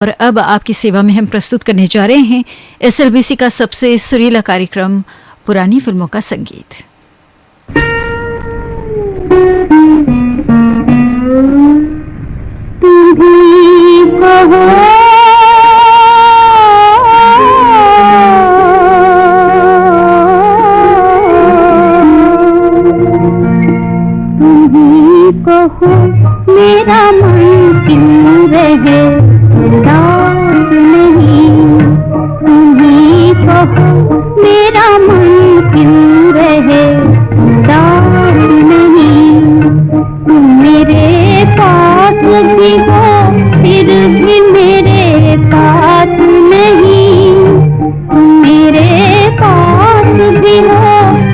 और अब आपकी सेवा में हम प्रस्तुत करने जा रहे हैं एसएलबीसी का सबसे सुरीला कार्यक्रम पुरानी फिल्मों का संगीत। मेरा मन क्यों रहे उदास नहीं, तुम्हीं कहो मेरा मन क्यों रहे उदास नहीं। तुम मेरे पास भी हो फिर भी मेरे पास नहीं, तुम मेरे पास भी हो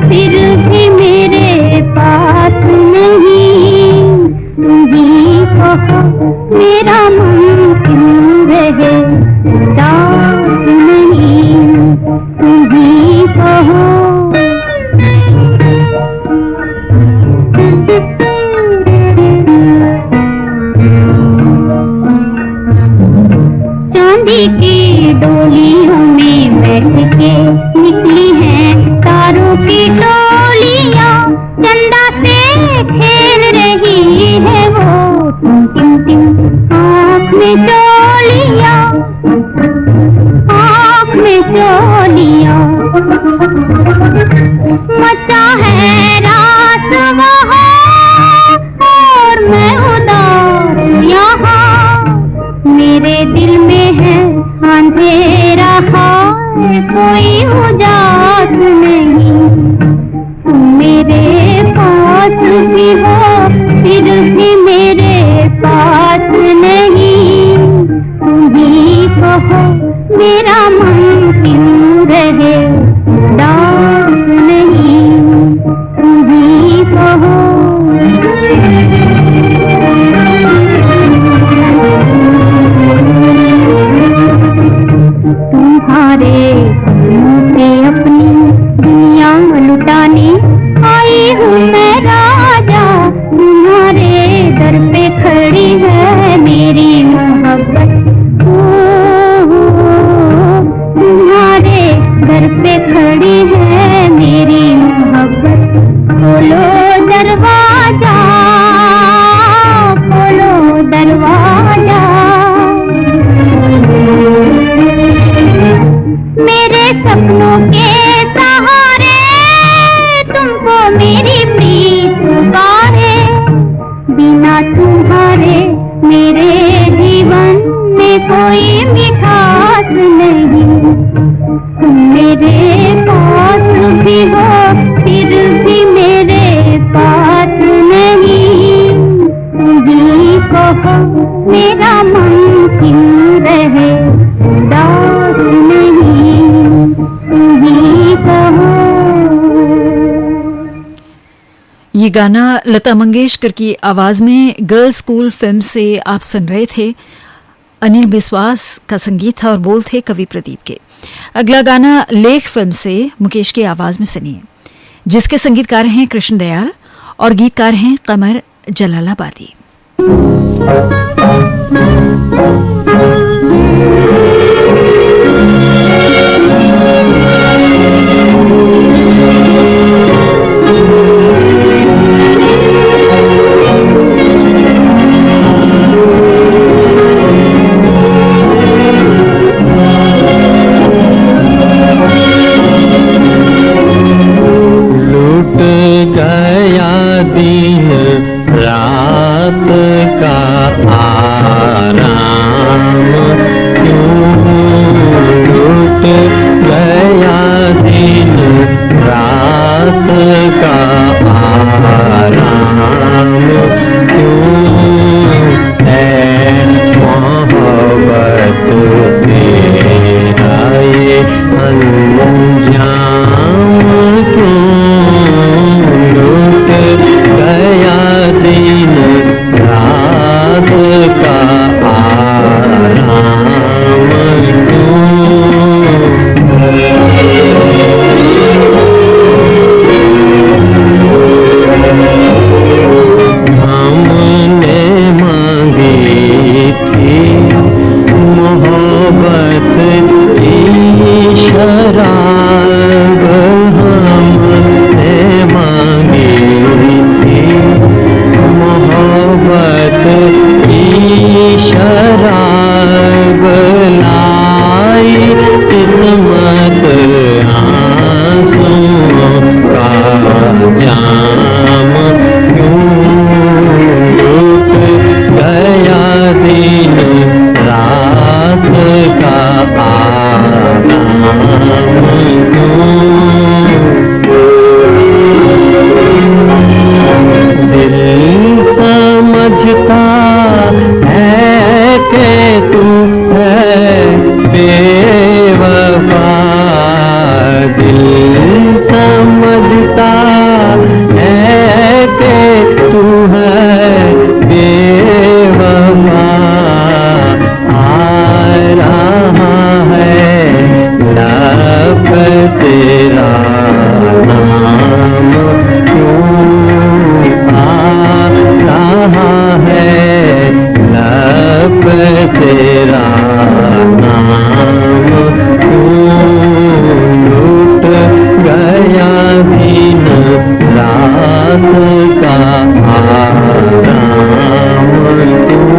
फिर भी मेरे पास नहीं। तुम्हीं कहो मेरा मन क्यों रहे उदास नहीं, तुम्हीं कहो। चांदी की डोलियों में बैठ के निकली हैं तारों की टोलियां, चंदा से खेल रही है वो टिम टिम आँख में चोलियां, आँख में चोलियां। मचा है रात वहाँ और मैं उदास यहाँ, मेरे दिल में है अंधेरा है कोई उजास नहीं। तुम मेरे पास भी हो फिर भी मेरे पास नहीं, तुम्हीं कहो मेरा मन क्यों रहे उदास नहीं, तुम्हीं कहो। तुम्हारे मुँह पे अपनी दुनिया लुटाने आई हूँ मैं राजा, तुम्हारे दर पे खड़ी है मेरी मोहब्बत। तुम्हारे दर पे खड़ी है मेरी मोहब्बत। खोलो दरवाजा, खोलो दरवाजा। मेरे सपनों के सहारे तुमको मेरी प्रीत पुकारे, बिना तुम्हारे मेरे जीवन में कोई मिठास नहीं। तुम मेरे पास भी हो फिर भी मेरे पास नहीं, तुम्हीं कहो मेरा मन क्यों रहे उदास नहीं, तुम्हीं कहो। ये गाना लता मंगेशकर की आवाज में गर्ल्स स्कूल फिल्म से आप सुन रहे थे। अनिल बिस्वास का संगीत था और बोल थे कवि प्रदीप के। अगला गाना लेख फिल्म से मुकेश की आवाज में सुनिए, जिसके संगीतकार हैं कृष्ण दयाल और गीतकार हैं कमर जलालाबादी। रात का आराम क्यों लूट गया दिन, रात का आराम क्यों है मोहब्बत तेरा ये अंजाम क्यों लूट गया दिन, रात का आराम क्यों। हमने मांगी थी जब लाई किस्मत आंसुओं का जाम क्यों रुक गया दिन रात का आराम क्यों दिल समझता है कि तू है बेवफा दिल समझता है कि तू है बेवफा आ रहा है लब तेरा नाम क्यों आ रहा है लब तेरा नाम क्यों लूट गया दिन रात का आराम क्यों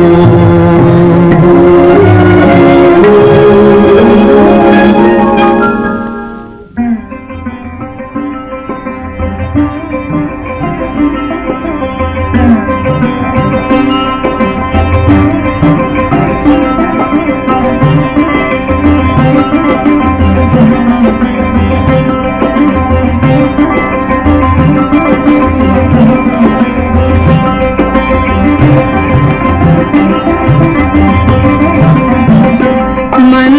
मन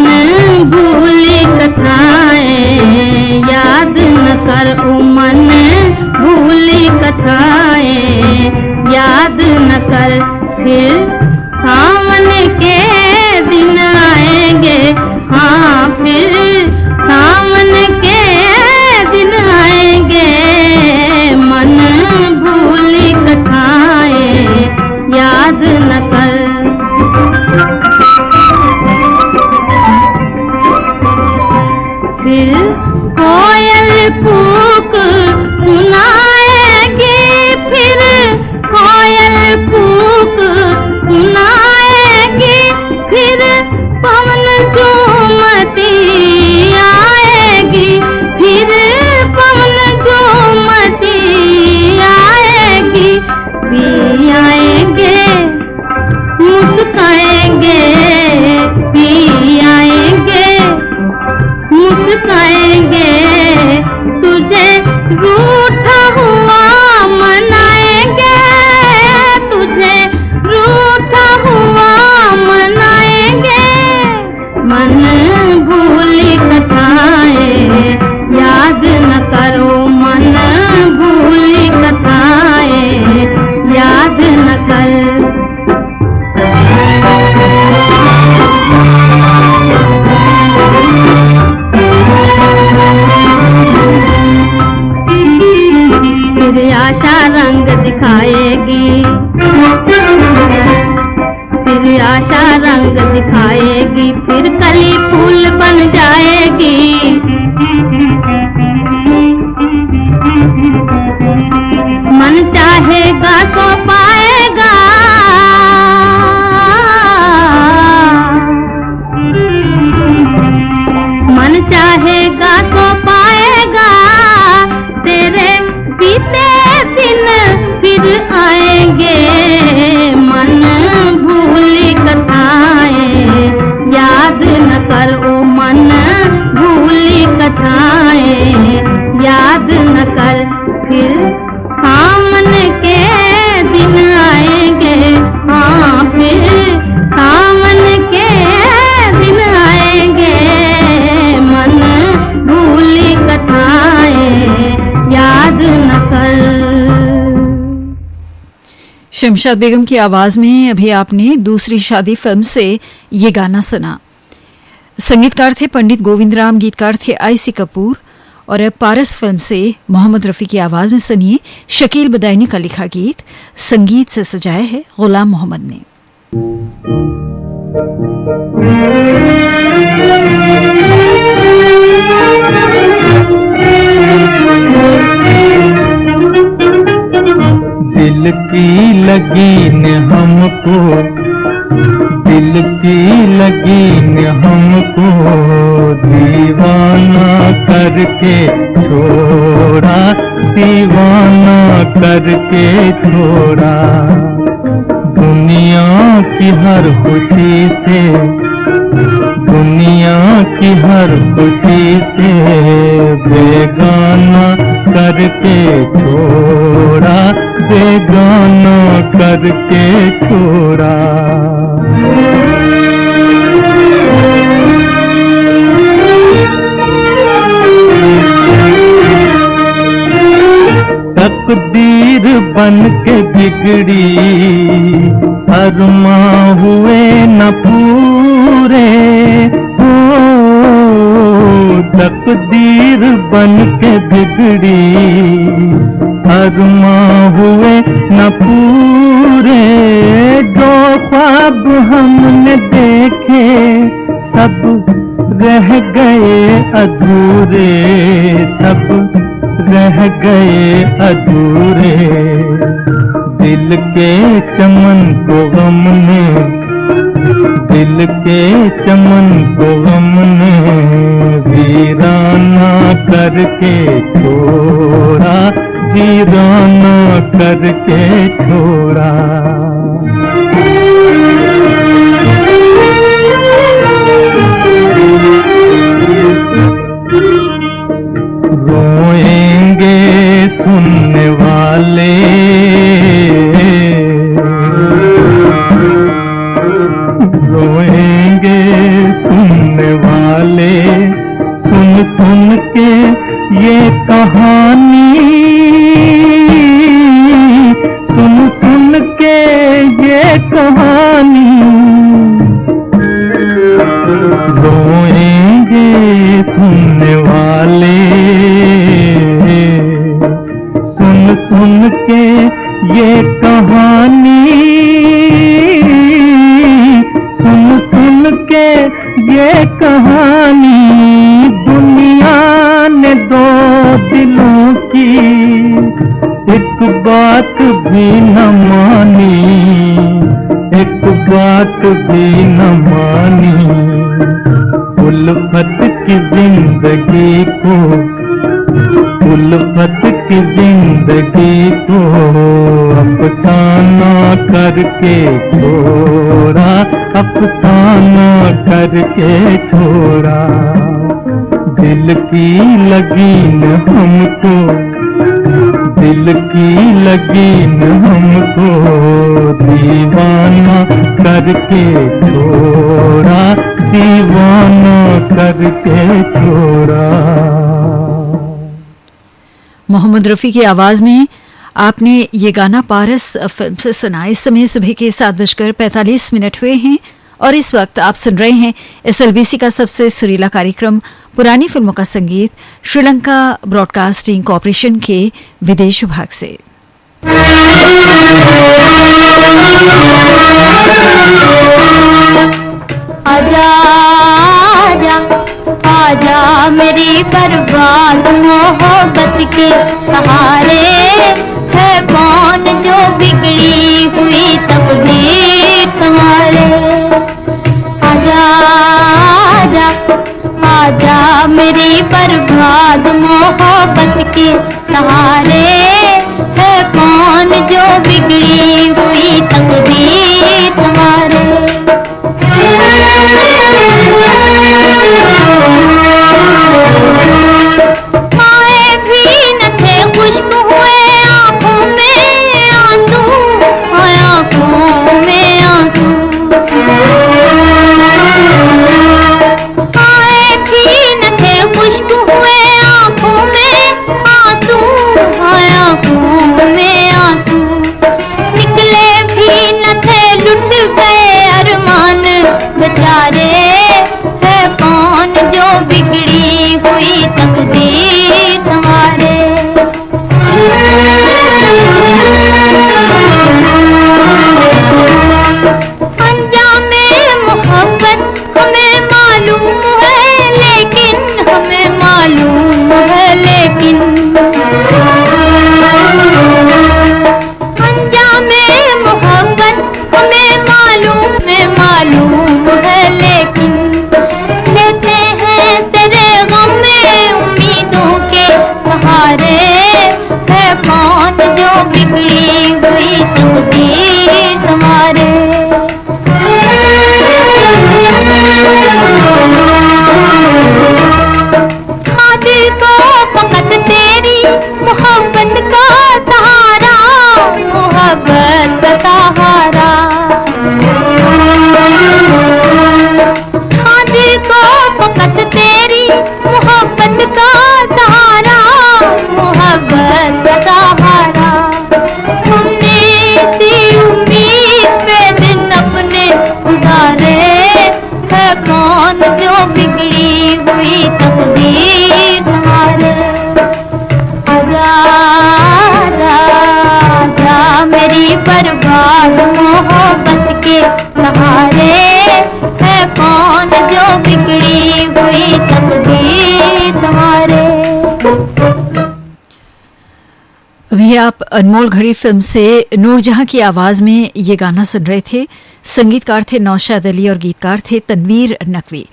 भूले कथाएं याद न कर ओ मन भूले कथाएं याद न कर फिर सामने के दिन आएंगे हाँ फिर सामने के दिन आएंगे मन भूले कथाएं याद न कर फिर कोयल कूक सुनाएगी फिर कोयल कूक सुनाएगी फिर पवन झूमती आएगी फिर पवन झूमती आएगी भी आएंगे मुस्काएंगे भी आएंगे मुस्काएंगे तुझे रूठा हुआ मनाएंगे तुझे रूठा हुआ मनाएंगे मन भूली कथाएं याद न करो मन भूली कथाएं याद न कर फिर आशा रंग दिखाएगी फिर आशा रंग दिखाएगी फिर कली फूल बन जाएगी मन चाहेगा तो पाएगा मन चाहेगा तो पाएगा तेरे बीते दिन फिर आएंगे मन भूली कथाएं याद न कर ओ मन भूली कथाएं याद न कर फिर सामने के दिन आएंगे हाँ फिर सामने के दिन आएंगे मन भूली कथाएं याद न कर। शमशाद बेगम की आवाज में अभी आपने दूसरी शादी फिल्म से ये गाना सुना। संगीतकार थे पंडित गोविंद राम, गीतकार थे आईसी कपूर। और अब पारस फिल्म से मोहम्मद रफ़ी की आवाज में सुनिए शकील बदायूनी का लिखा गीत, संगीत से सजाया है गुलाम मोहम्मद ने। दिल की लगीन हमको दिल की लगीन हमको दीवाना करके छोड़ा, दीवाना करके छोड़ा। दुनिया की हर खुशी से, दुनिया की हर खुशी से बेगाना करके छोड़ा, बेगाना करके छोड़ा। तकदीर बन के बिगड़ी, अरमां हुए न पूरे। हो तकदीर बन के बिगड़ी, अरमां हुए न पूरे। जो ख्वाब हमने देखे सब रह गए अधूरे, सब रह गए अधूरे। दिल के चमन को गम ने, दिल के चमन को गम ने वीराना करके छोड़ा, वीराना करके छोड़ा। रोएंगे सुनने वाले, रोएंगे सुनने वाले, सुन सुन के ये कहानी, सुन सुन के ये कहानी। रोएंगे सुनने वाले, सुन सुन के ये कहानी, सुन सुन के ये कहानी। दुनिया ने दो दिलों की एक बात भी न मानी, एक बात भी न मानी। उल्फत की जिंदगी को, उल्फत की जिंदगी को अफसाना करके छोड़ा, अफसाना करके छोड़ा। दिल की लगीन हमको, दिल की लगीन हमको दीवाना करके छोड़ा, दीवाना करके छोड़ा। मोहम्मद रफ़ी की आवाज़ में आपने ये गाना पारस फिल्म से सुना। इस समय सुबह के 7:45 हुए हैं और इस वक्त आप सुन रहे हैं SLBC का सबसे सुरीला कार्यक्रम पुरानी फिल्मों का संगीत, श्रीलंका ब्रॉडकास्टिंग कॉरपोरेशन के विदेश विभाग से। आजा आजा आजा मेरी बर्बाद मोहब्बत के सहारे, है कौन जो बिगड़ी हुई तकदीर संवारे। आजा आजा आजा मेरी बर्बाद मोहब्बत के सहारे, है कौन जो बिगड़ी हुई तकदीर संवारे। आए भी न थे खुश्क हुए आंखों में आंसू, आंखों में आंसू। आए भी न थे खुश्क हुए आंखों में आंसू, आंखों में आंसू। निकले भी न थे लुट गए अरमान बेचारे, है कौन जो बिगड़ी हुई तकदीर संवारे। अंजामे मोहब्बत हमें मालूम है, लेकिन हमें मालूम है, लेकिन अंजामे मोहब्बत हमें मालूम है, मालूम बिगड़ी हुई तकदीर संवारे। हाँ दिल को फकत तेरी मोहब्बत का सहारा, मोहब्बत का सहारा। हाँ दिल को फकत तेरी मोहब्बत का सहारा, मोहब्बत का सहारा। हमने इसी उम्मीद पे दिन अपने गुजारे, है कौन जो बिगड़ी हुई तकदीर संवारे। आजा आजा आजा मेरी बर्बाद मोहब्बत के सहारे, है कौन जो बिगड़ी हुई तकदीर संवारे। अभी आप अनमोल घड़ी फिल्म से नूरजहां की आवाज में ये गाना सुन रहे थे। संगीतकार थे नौशाद अली और गीतकार थे तनवीर नकवी।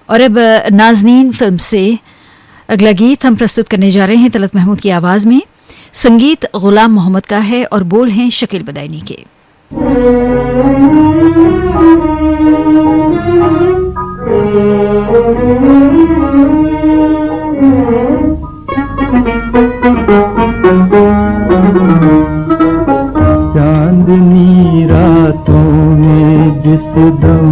और अब नाज़नीन फिल्म से अगला गीत हम प्रस्तुत करने जा रहे हैं तलत महमूद की आवाज में। संगीत गुलाम मोहम्मद का है और बोल हैं शकील बदायनी के। चांदनी रातों में जिस दम,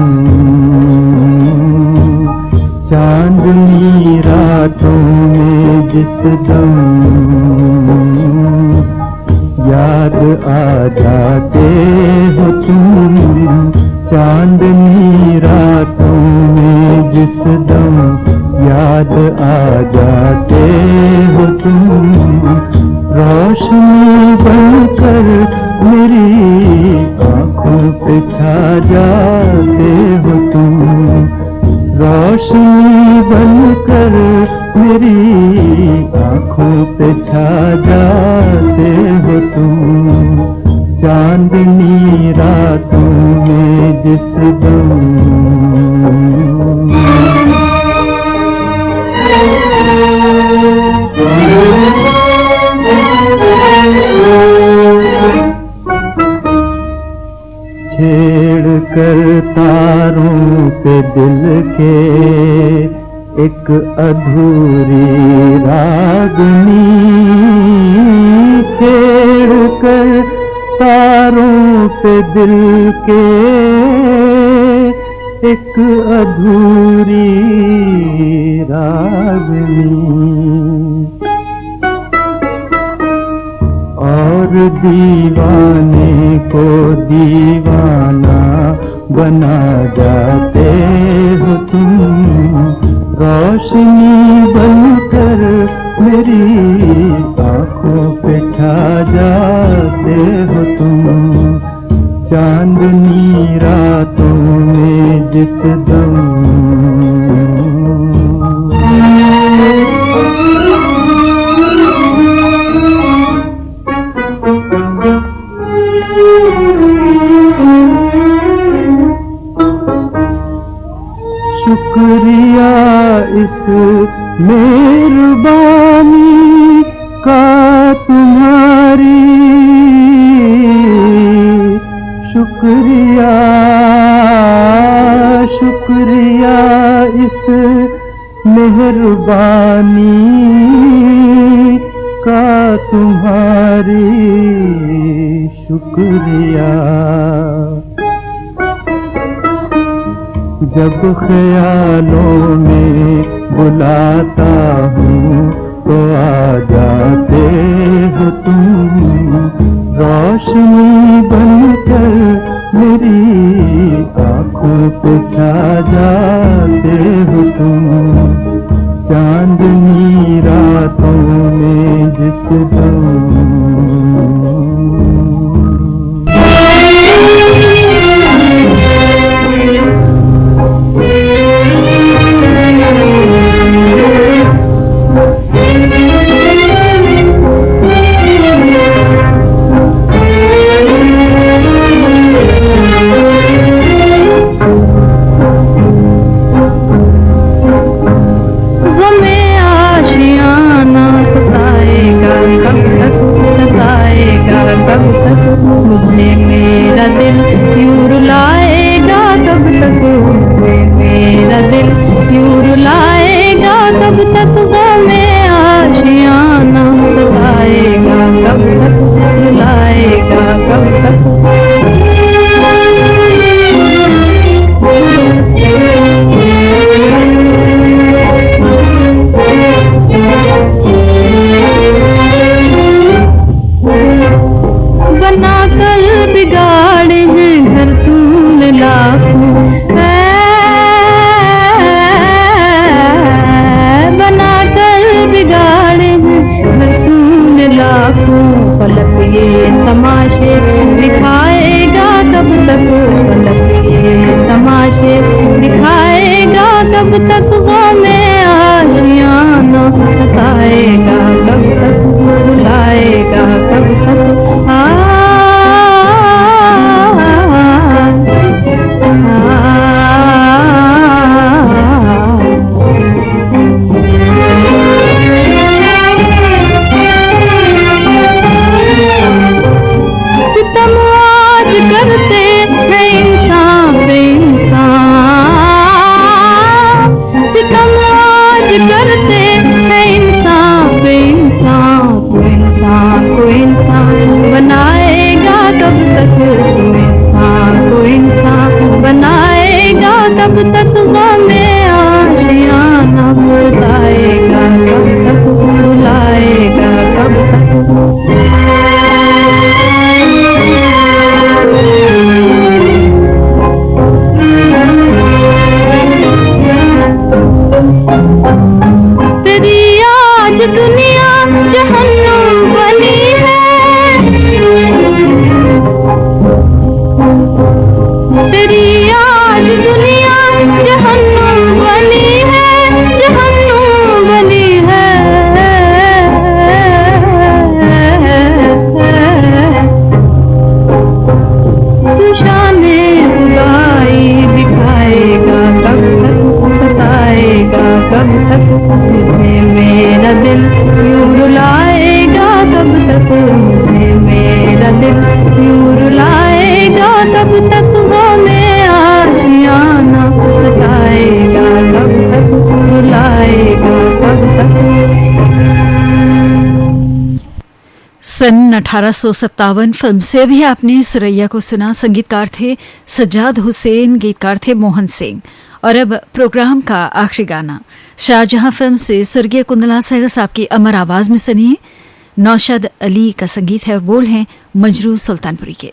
चांदनी रातों में जिस दम याद आ जाते हो तुम, चांदनी रातों में जिस दम याद आ जाते हो तुम, रोशनी बनकर मेरी आँखों पे छा जाते हो तुम, रोशनी बनकर मेरी आँखों पे छा जाते हो तुम, चांदनी रातों में जिस दम। छेड़ कर तारों पे दिल के एक अधूरी रागनी, छेड़ कर तारों पे दिल के एक अधूरी रागनी, और दीवाने को दीवाना बना जाते हो तुम, रोशनी बनकर मेरी आँखों पे छा जाते हो तुम, चांदनी रातों में जिस दम। शुक्रिया इस मेहरबानी का तुम्हारी, शुक्रिया शुक्रिया इस मेहरबानी का तुम्हारी, शुक्रिया। जब ख्यालों में बुलाता हूँ तो आ जाते हो तुम, रोशनी बनकर मेरी आँखों पे छा जाते हो तुम, चांदनी रातों में जिस दम। मेरा दिल यूं रुलाएगा, कब तक गम में आशियाना सताएगा, कब तक रुलाएगा, कब तक। बना कर बिगाड़े हैं घर तूने लाखों, बना कर बिगाड़े हैं घर तूने लाखों, पलक ये तमाशे दिखाएगा, कब तक पलक ये तमाशे दिखाएगा, कब तक गम में आशियाना सताएगा, कब तक रुलाएगा, कब तक सितम आज करते हैं इंसान पे इंसान, सितम आज करते हैं इंसान पे इंसान, को इंसान को इंसान बनाएगा, कब तक इंसान को इंसान बनाएगा, कब तक गम में आशियाना सताएगा, कब तक रुलाएगा, कब तक। तेरी आज दुनिया जहन्नुम बनी है, तेरी आज दुनिया जहन्नुम बनी है, जहन्नुम बनी है, तू शाने खुदाई दिखाएगा, कब तक सताएगा, कब तक मुझे मेरा दिल यूं रुलाएगा, कब तक मुझे मेरा दिल यूं रुलाएगा, कब तक गम में आशियाना सताएगा, कब तक रुलाएगा, कब तक। सन 1857 फिल्म से भी आपने सुरैया को सुना। संगीतकार थे सज्जाद हुसैन, गीतकार थे मोहन सिंह। और अब प्रोग्राम का आखिरी गाना शाहजहां फिल्म से स्वर्गीय कुंदलाल सहगल साहब की अमर आवाज में सुनिए। नौशाद अली का संगीत है और बोल हैं मजरू सुल्तानपुरी के।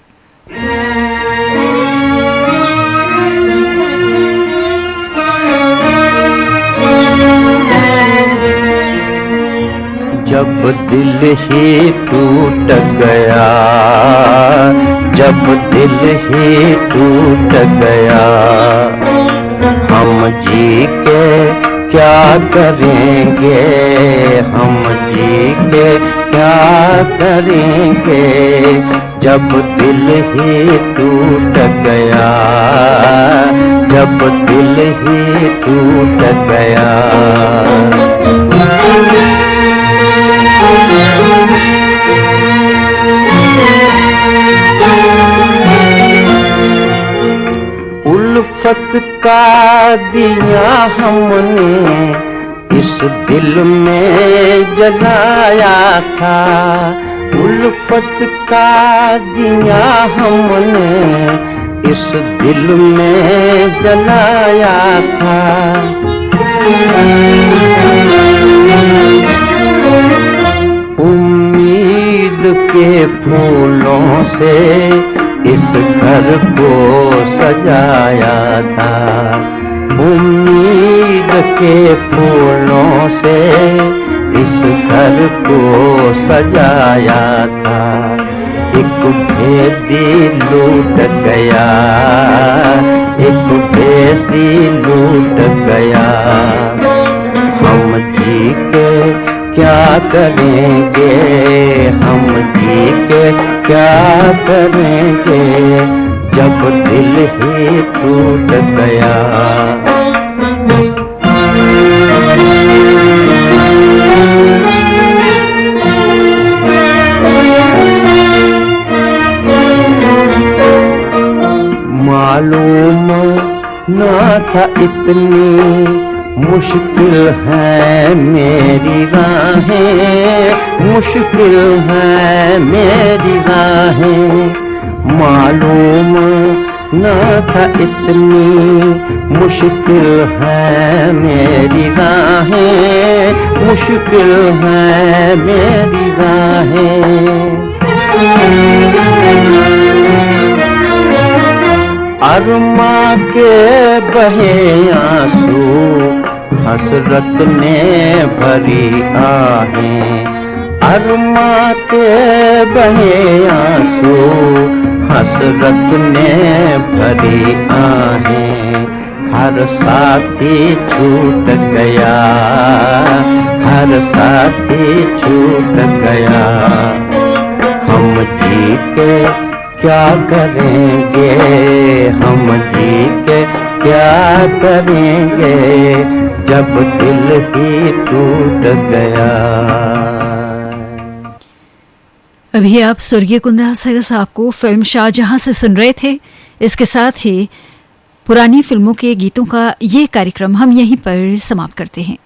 जब दिल ही टूट गया, जब दिल ही टूट गया, हम जी के क्या करेंगे, हम जी के क्या करेंगे, जब दिल ही टूट गया, जब दिल ही टूट गया। उल्फत का दिया हमने इस दिल में जलाया था, उल्फत का दिया हमने इस दिल में जलाया था। उम्मीद के फूलों से इस घर को सजाया था, उम्मीद के फूलों से इस घर को सजाया था। एक भेदी लूट गया, एक भेदी लूट गया, हम जी के क्या करेंगे, हम जी के क्या करेंगे, जब दिल ही टूट गया। मालूम न था इतनी मुश्किल है मेरी राहें, मुश्किल है मेरी राहें, मालूम न था इतनी मुश्किल है मेरी राहें, मुश्किल है मेरी राहें। अरमा के बहे आंसू हसरत ने भरी आहें, अरमा के बहे आंसू हसरत ने भरी आहें, हर साथी छूट गया, हर साथी छूट गया, हम जी के क्या करेंगे, हम जी के क्या करेंगे, जब दिल ही टूट गया। अभी आप स्वर्गीय कुंदन सहगल साहब को फिल्म शाहजहां से सुन रहे थे। इसके साथ ही पुरानी फिल्मों के गीतों का ये कार्यक्रम हम यहीं पर समाप्त करते हैं।